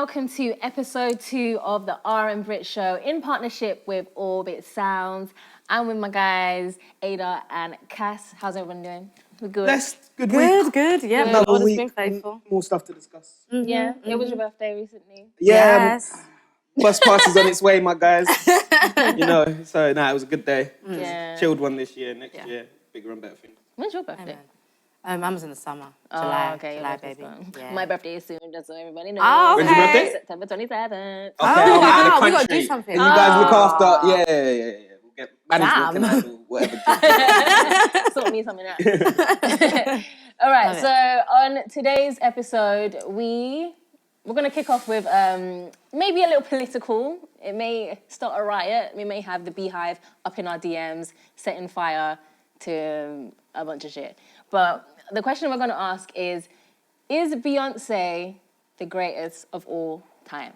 welcome to episode 2 of the RNBRIT Show in partnership with Orbitsound. I'm with my guys, Ada and Cass. How's everyone doing? We're good. Blessed. Good week. Good. Yeah, Another Lord has week. been faithful. More stuff to discuss. Yeah, it was your birthday recently. Yeah. Yes. Bus pass is on its way, my guys. You know, so it was a good day. Yeah. Chilled one this year. Next year, bigger and better things. When's your birthday? Mine was in the summer. Oh, okay. July, baby. Yeah. My birthday is soon, just so everybody knows. Oh, okay. When's your birthday? September 27th. Okay, Oh, I'm out of wow, the we gotta country. do something. And you guys look Oh. after. Yeah. We'll get management can handle whatever. Sort me something out. All right, so on today's episode, we're going to kick off with maybe a little political. It may start a riot. We may have the Beehive up in our DMs, setting fire to a bunch of shit. But the question we're going to ask is Beyonce the greatest of all time?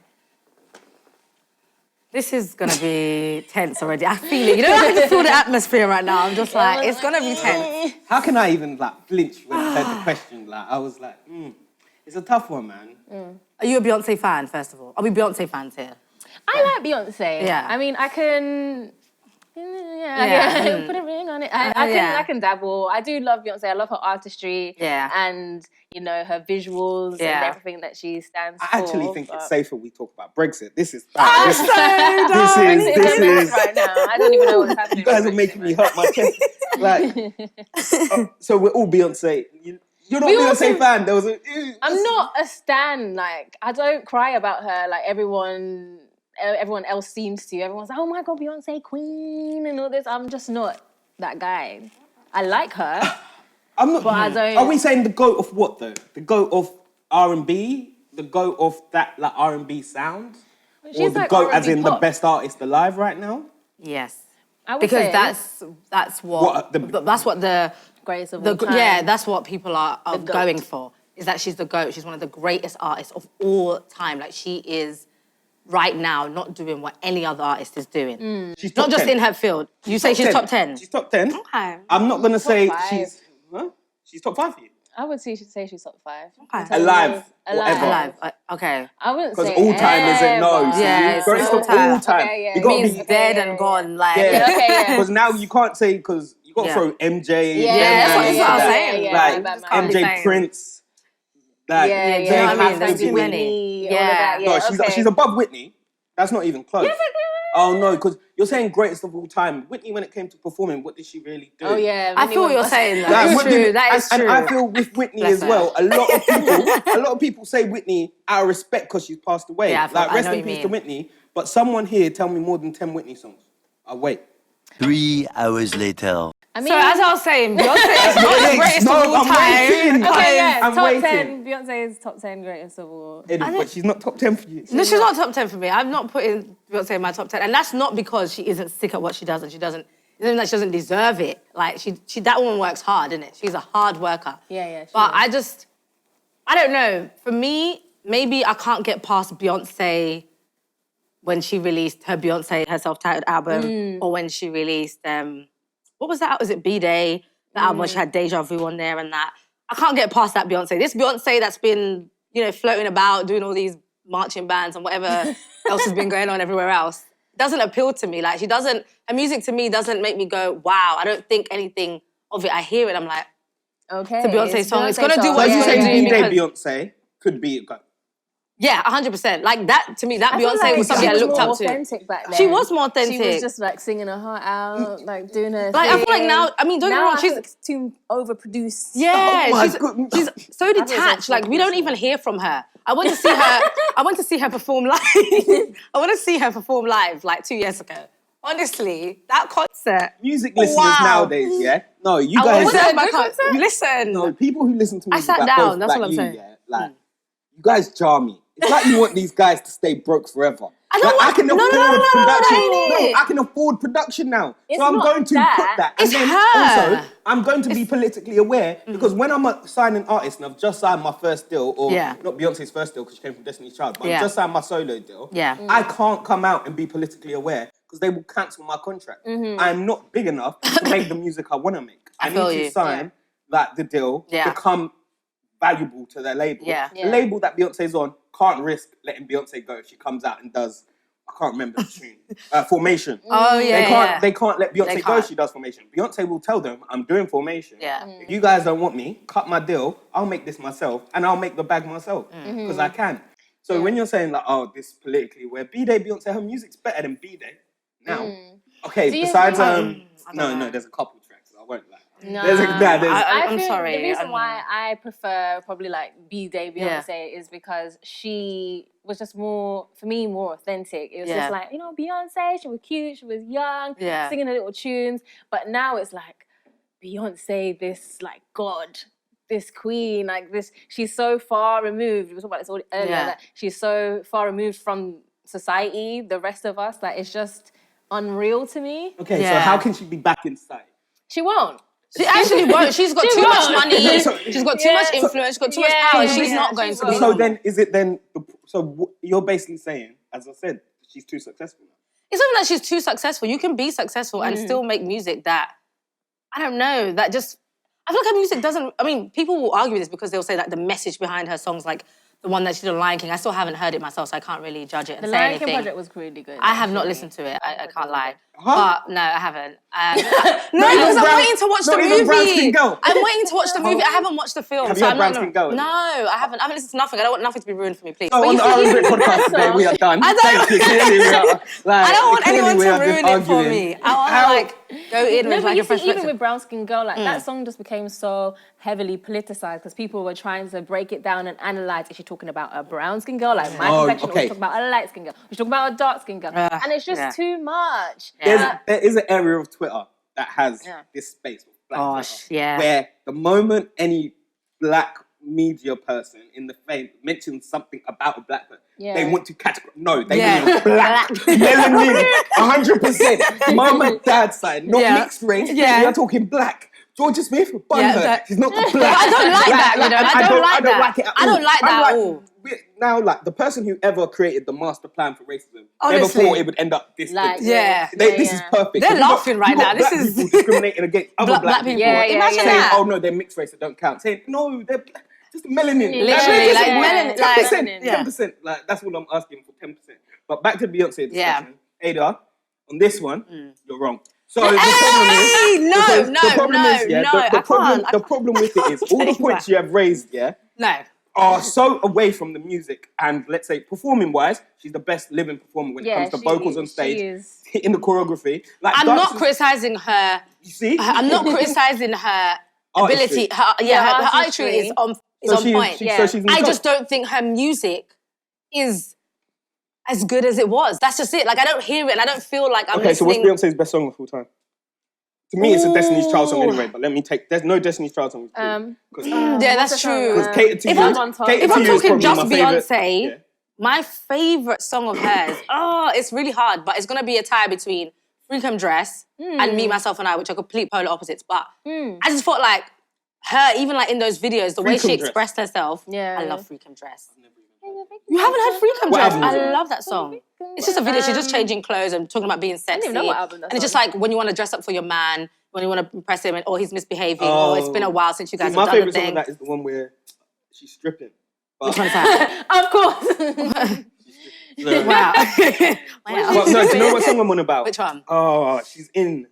This is gonna be tense already. I feel it. You know, I can feel the atmosphere right now. I'm just like, it's gonna be tense. How can I even flinch when I heard the question? I was like, it's a tough one, man. Are you a Beyonce fan, first of all? Are we Beyonce fans here? I like Beyonce. Yeah. I mean, I can... Yeah. Put a ring on it. I can dabble. I do love Beyonce. I love her artistry. Yeah. And, you know, her visuals and everything that she stands for. I actually think it's safer we talk about Brexit. This is I'm so done. This is right now. I don't even know what's happening. You guys are making me hurt my chest. So we're all Beyonce. You're not Beyonce fan. There was I'm not a stan. Like, I don't cry about her like everyone else seems to. Everyone's like, oh my God, Beyonce Queen and all this. I'm just not that guy. I like her. I'm not. But I don't. Are we saying the GOAT of what though? The GOAT of R&B? The GOAT of that R&B sound? Or the like GOAT R&B as in pop. the best artist alive right now? Yes. I would Because say that's what the greatest of all time. yeah, that's what people are GOAT. going for. Is that she's the GOAT. She's one of the greatest artists of all time. Like, she is right now not doing what any other artist is doing. She's Not top just 10. in her field. You say she's top 10? She's top 10. Okay. I'm not going to say five. she's... Huh? She's top 5 for you? I would say she's top 5. Okay. Alive. Alive. Okay. I wouldn't say Because all time isn't no. ever. Yeah, it's Greatest all of time. all time. Okay, yeah. You gotta Means be... dead and gone. Like, Yeah. Because now you can't say... Because you got to throw MJ... Yeah, that's what I'm saying. Like, Batman. can't be MJ saying. Prince... Like, Yeah, they yeah. I mean, have there's to too be- many. All of that, No, yeah, she's above Whitney. That's not even close. Oh no, because you're saying greatest of all time. Whitney, when it came to performing, what did she really do? Oh yeah. I feel what you're saying. Like, That's what true. did- That is true. And I feel with Whitney Bless as her. well. A lot of people say Whitney out of respect because she's passed away. Yeah, I Rest know in what peace you to mean. Whitney. But someone here tell me more than 10 Whitney songs. I'll wait. 3 hours later. I mean, So as I was saying, Beyonce is not the greatest No, of all I'm time. waiting. okay, yeah, I'm top waiting. 10. Beyonce is top 10 greatest of all. But she's not top 10 for you. No, she's not top 10 for me. I'm not putting Beyonce in my top 10. And that's not because she isn't sick at what she does and it isn't that she doesn't deserve it. Like, she that woman works hard, innit? She's a hard worker. Yeah. But I don't know. For me, maybe I can't get past Beyonce when she released her self-titled album, or when she released, what was that? Was it B-Day? The album where she had Deja Vu on there and that. I can't get past that Beyonce. This Beyonce that's been, floating about, doing all these marching bands and whatever else has been going on everywhere else, doesn't appeal to me. Like, her music to me doesn't make me go, wow. I don't think anything of it. I hear it, I'm like, Okay. it's a Beyonce song. It's gonna do So what you it's say gonna do. B-Day because- Beyonce could be a GOAT. Yeah, 100%. Like, that, to me, that I feel Beyonce like was somebody I looked more up to. authentic back then. She was more authentic. She was just like singing her heart out, like doing her Like, I feel like thing. now, I mean, don't get me Now wrong, I she's... feel like it's too overproduced. Yeah, Oh my goodness. she's so detached. Like, we don't even hear from her. I went to see her. I went to see her perform live. I want to see her perform live like 2 years ago. Honestly, that concert. Music listeners Wow. nowadays, yeah? No, you I guys... was at my good concert? Listen. No, people who listen to I music sat like down, both, that's like what I'm you, saying. Yeah, like, you guys jar me. It's like you want these guys to stay broke forever. I don't Like, I can no, afford no, production. that ain't it. I can afford production now. It's So I'm not going to that. put that. It's and then her. also, I'm going to be politically aware because when I'm a signing artist and I've just signed my first deal, or Yeah. not Beyonce's first deal because she came from Destiny's Child, but Yeah. I've just signed my solo deal, Yeah. I can't come out and be politically aware because they will cancel my contract. I'm not big enough to make the music I want to make. I feel need to you. sign the deal, Yeah. become valuable to their label. Yeah. The label that Beyonce's on can't risk letting Beyonce go if she comes out and does, I can't remember the tune, Formation. Oh, yeah. They can't let Beyonce They go if can't. she does Formation. Beyonce will tell them, I'm doing Formation. Yeah. If you guys don't want me, cut my deal, I'll make this myself, and I'll make the bag myself, because I can. So when you're saying like, oh, this politically, where B-Day Beyonce, her music's better than B-Day now. Okay, besides, no, there's a couple tracks, I won't lie. No, I'm feel sorry. The reason why I prefer probably like B-Day Beyonce is because she was just more, for me, more authentic. It was just like, you know, Beyonce, she was cute, she was young, singing her little tunes. But now it's like, Beyonce, this like God, this queen, like this, she's so far removed. We were talking about this earlier, that she's so far removed from society, the rest of us, that it's just unreal to me. Okay, so how can she be back in society? She won't. She actually won't. She's got too much money. She's got too much influence. She's got too much power. She's not going to be. So then, is it then? So you're basically saying, as I said, she's too successful now. It's not that she's too successful. You can be successful and still make music that, I don't know, that just, I feel like her music doesn't, I mean, people will argue this because they'll say that the message behind her songs, like the one that she did on Lion King, I still haven't heard it myself, so I can't really judge it and say anything. The Lion King project was really good. I have not listened to it, I can't lie. But no, I haven't. No, because I'm waiting to watch the movie. I'm waiting to watch the movie. I haven't watched the film. Have you heard Brown Skin Girl? No, I haven't listened to nothing. I don't want nothing to be ruined for me, please. So on the RNBRIT podcast today, we are done. Thank you. Clearly, we are, like, I don't want anyone we to are ruin it for me. I want to like go in with like a fresh even perspective. with Brown Skin Girl, like that song just became so heavily politicized because people were trying to break it down and analyze. Is she talking about a brown skin girl, like my complexion, or is she talking about a light skin girl? Is she talking about a dark skin girl? And it's just too much. There is an area of Twitter that has this space of black Twitter, where the moment any black media person in the fame mentions something about a black person, they want to categorize. No, they mean black. Melanin, 100%. Mum and dad's side, not mixed race. We are talking black. Georgia Smith, bun her. She's not black. I don't like that, you know. I don't like that. Like it at all. I don't like that at all. Now, like, the person who ever created the master plan for racism never thought it would end up this like, big. This is perfect. They're laughing right now. This is people discriminating against other black people. Imagine saying, that. oh no, they're mixed race, they don't count. Saying, no, they're just melanin. Literally, like melanin. 10%. 10%. Like, that's what I'm asking for, 10%. But back to Beyonce discussion. Ada, on this one, you're wrong. So the problem with it is all the points you have raised, are so away from the music and, let's say, performing wise, she's the best living performer when it comes to vocals on stage, in the choreography. Like, I'm not criticizing her. You see, I'm not criticizing her ability. Her artistry is on point. I just don't think her music is as good as it was. That's just it. Like, I don't hear it and I don't feel like I'm listening. So what's Beyonce's best song of all time? To me, it's a Destiny's Child song anyway, but let me take... There's no Destiny's Child song. Yeah, that's true. Because Cater to You... If I'm talking just Beyonce, my favourite song of hers, it's really hard, but it's going to be a tie between Freakum Dress and Me, Myself and I, which are complete polar opposites. But I just thought like her, even like in those videos, the way she expressed herself, I love Freakum Dress. You haven't heard Freakum Dress? I love that song. It's just a video. She's just changing clothes and talking about being sexy. I don't even know what album that's on. It's just like when you want to dress up for your man, when you want to impress him, or he's misbehaving, or it's been a while since you guys have done the thing. My favourite song of that is the one where she's stripping. Which one's that? Of course. Wow. Well, no, do you know what song I'm on about? Which one? Oh, she's in...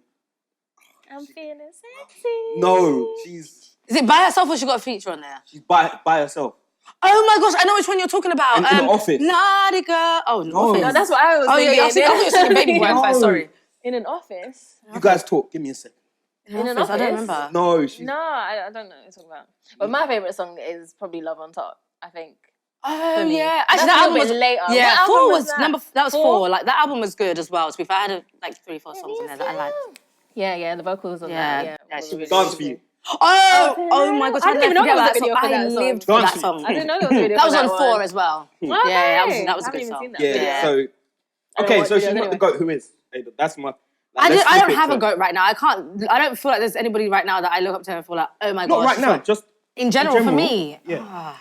I'm feeling sexy. No, she's... Is it by herself or she got a feature on there? She's by herself. Oh my gosh, I know which one you're talking about. In The Office. Naughty girl. Oh, no. No, that's what I was thinking. I thought you were saying Baby Boy at first, sorry. In an office? You guys talk, give me a second. In an office? I don't remember. No, she's... No, I don't know what you're talking about. But my favourite song is probably Love on Top, I think. Oh, yeah. Actually, that album was later. Yeah, Four was that was four. Like, that album was good as well. To be fair, I had like 3-4 songs in there that I liked. Yeah, the vocals on that. Yeah, she was Dance For You. Oh my gosh, I didn't even know there was a video for that song. I lived for that song. I didn't know there was a video that for was on 4 as well. That was a good song. Yeah, so... Okay, so she's not the GOAT. Who is? That's my... I don't have a GOAT right now. I don't feel like there's anybody right now that I look up to and feel like, oh my gosh. Not right now, just... In general, for me. Yeah.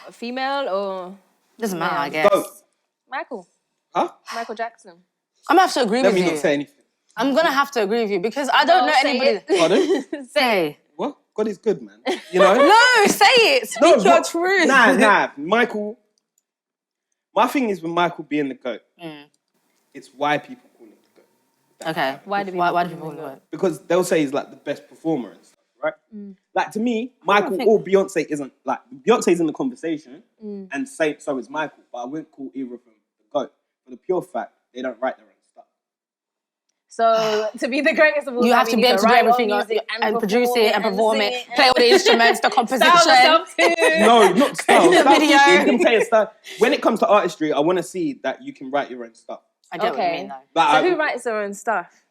Female or... Doesn't matter, I guess. GOAT. Michael. Huh? Michael Jackson. I'm going to have to agree with you. Let me not say anything. I'm going to have to agree with you because I don't know anybody... Pardon? Say. What? God is good, man. You know? No, say it. Speak your truth. Nah. Michael. My thing is with Michael being the GOAT, it's why people call him the GOAT. Okay. Why do people call him the GOAT? Because they'll say he's like the best performer and stuff, right? Like to me, Michael or Beyonce isn't like Beyonce's in the conversation, and so is Michael. But I wouldn't call either of them the GOAT for the pure fact they don't write their own stuff. So to be the greatest of all time, you have to be able to do everything and produce it and perform it, play all the instruments, the composition. No, not style. The video. You can play a style. When it comes to artistry, I want to see that you can write your own stuff. I don't know what you mean though. So who writes their own stuff?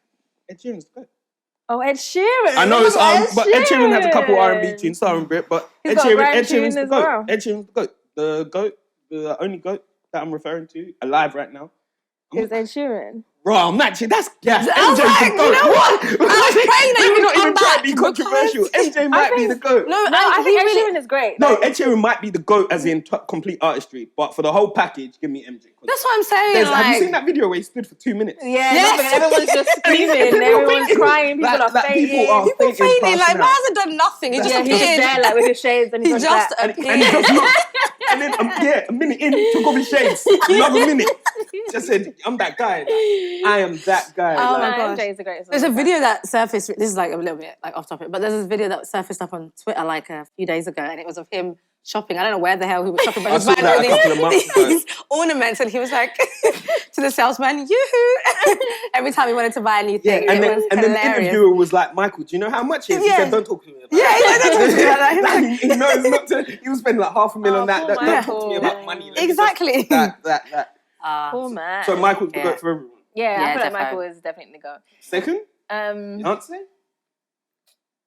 Ed Sheeran's good. Oh, Ed Sheeran. I know it's but Ed Sheeran has a couple R&B tunes, RNBRIT, but Ed Sheeran's the GOAT. Ed Sheeran's the GOAT. The GOAT, the only GOAT that I'm referring to, alive right now. Is Ed Sheeran. Bro, I'm actually, that's gas. I was like, you know what? I was praying that you would come back. Be controversial. MJ might be the GOAT. No, I think Ed Sheeran is great. No, Ed Sheeran might be the GOAT as in complete artistry, but for the whole package, give me MJ. That's what I'm saying. Have you seen that video where he stood for 2 minutes? Yeah, everyone's just screaming, everyone's crying, people are fainting. People fainting, like, man hasn't done nothing. He just appeared. He's just there, like, with his shades, and he just appeared. And he does not. And then, a minute in, took off his shades. Another minute. Just said, I'm that guy. I am that guy. Oh my gosh. MJ is the greatest. There's a video that surfaced, this is like a little bit like off topic, but there's this video that surfaced up on Twitter like a few days ago, and it was of him shopping. I don't know where the hell he was shopping, but he was buying these ornaments, and he was like to the salesman, yoo-hoo, every time he wanted to buy a new thing. And then the interviewer was like, Michael, do you know how much it is? He said, don't talk to me about that. Don't talk to me about that. He knows not to, he was spending like $500,000 on that. Don't talk to me about money. Like, exactly. That. Poor man. So Michael's the GOAT for everyone. Yeah, I feel like Michael is definitely the GOAT. Second? Beyonce?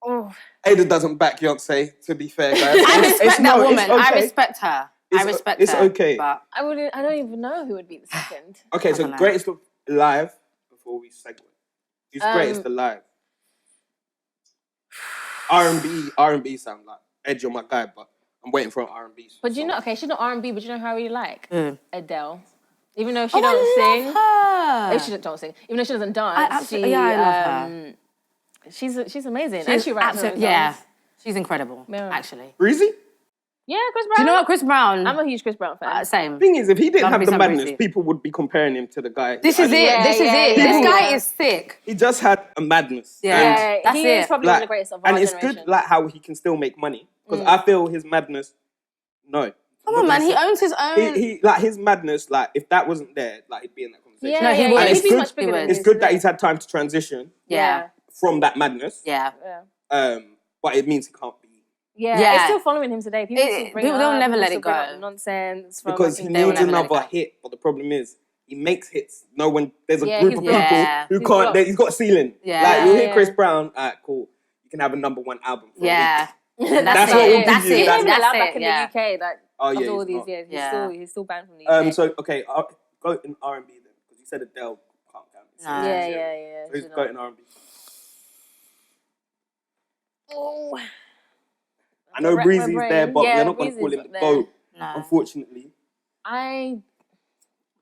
Oh. Ada doesn't back Beyonce, to be fair, guys. I respect that woman. I respect her. It's okay. But I don't even know who would be the second. Okay, so greatest of alive before we segue. Who's greatest alive? R&B sound like Ed, you're my guy, but I'm waiting for an R&B song. But you know, she's not R&B, but you know who I really like? Adele. Even though she don't sing. Her. She don't sing. Even though she doesn't dance. I love her. She's amazing. And she writes her own songs. Yeah, she's incredible, actually. Breezy? Yeah, Chris Brown. Do you know what, Chris Brown? I'm a huge Chris Brown fan. Same. Thing is, if he didn't have the madness, people would be comparing him to the guy. This is it. This guy is sick. He just had a madness. Yeah, that's he is probably one of the greatest of our generation. And it's good, like, how he can still make money. Because I feel his madness, no. Come on, man, he owns his own. He like, his madness, like, if that wasn't there, like, he'd be in that conversation. Yeah, he would. He'd be much bigger than It's good that he's had time to transition from that madness. Yeah. But it means he can't be. Yeah, it's still following him today. People they'll never let it go. Nonsense. Because he needs another hit. But the problem is, he makes hits. There's a group of people who can't. He's got a ceiling. Yeah. Like, you'll hear Chris Brown, cool. You can have a #1 album. For yeah. a week. That's what we'll give you. That's back in the UK. Like, after all these years, he's still banned from the UK. So, okay, go in R&B then. Because you said Adele can't count. Yeah. So who's go in R&B? Oh. I know Breezy's there, but we're not going to call him the GOAT, unfortunately. I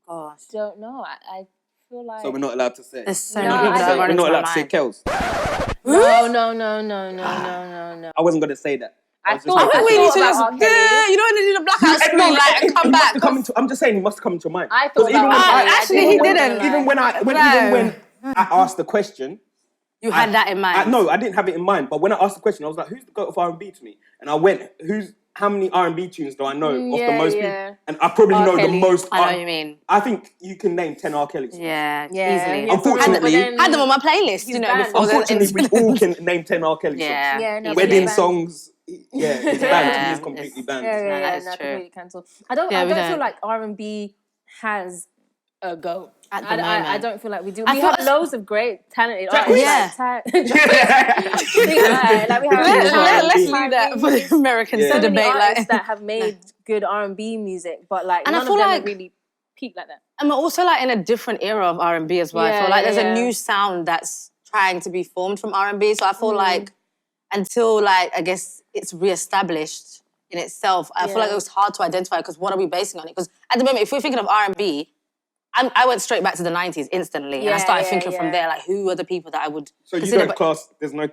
don't know. I feel like... So we're not allowed to say. There's so many people that we're not allowed to say Kels. No. I wasn't going to say that. I think we need to just you don't want to do the blackout screen and come back. I'm just saying, he must have come into your mind. I thought actually he didn't. Even when I asked the question, you had that in mind. No, I didn't have it in mind. But when I asked the question, I was like, "Who's the GOAT of R&B to me?" And I went, how many R&B tunes do I know of the most people? And I probably know the most. I know what you mean. I think you can name 10 R. Kelly songs. Yeah, easily. Unfortunately, had them on my playlist. You know, before. Unfortunately, we all can name 10 R. Kelly songs. Wedding songs. Yeah, he's banned. He is completely banned. That's true. Completely cancelled. I don't feel like R&B has a GOAT. I don't feel like we do. We have loads of great, talented artists. Let's leave that for the Americans to debate. Many artists that have made good R&B music, but like none of them have really peaked like that. And we're also like in a different era of R&B as well. I feel like there's a new sound that's trying to be formed from R&B. So I feel like until like, I guess it's reestablished in itself, I feel like it was hard to identify because what are we basing on it? Because at the moment, if we're thinking of R&B, I went straight back to the 90s instantly, and I started thinking from there, like, who are the people that I would So you don't class, there's no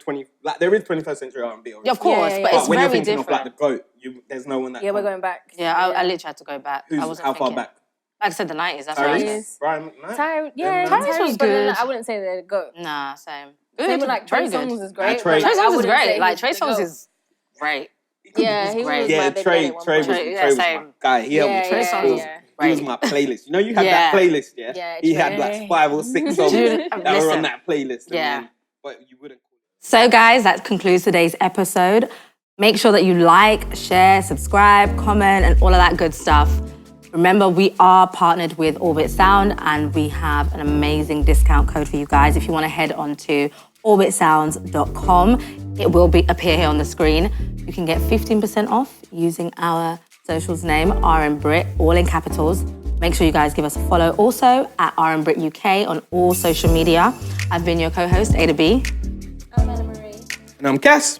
there is 21st century R&B. Yeah, of course, but it's when very you're thinking different. of like the GOAT, there's no one that... Yeah, we're going back. Yeah, I literally had to go back. How far back? Like I said, the 90s, that's what I said. Brian, Tyrese was good. I wouldn't say they're GOAT. Nah, same. Same with like Trey Songz is great. Trey Songz is great. Like, Trey Songz is great. Yeah, he was my big Trey was my guy. He helped me. Trey Songz was He was my playlist. You know, you had that playlist, yeah? He had like 5 or 6 songs that were on that playlist. Yeah. But you wouldn't call it. So, guys, that concludes today's episode. Make sure that you like, share, subscribe, comment, and all of that good stuff. Remember, we are partnered with Orbitsound, and we have an amazing discount code for you guys. If you want to head on to orbitsounds.com, it will appear here on the screen. You can get 15% off using our socials name, RNBRIT, all in capitals. Make sure you guys give us a follow also at RNBRITUK on all social media. I've been your co-host, Ada B. I'm Anna Marie. And I'm Cass.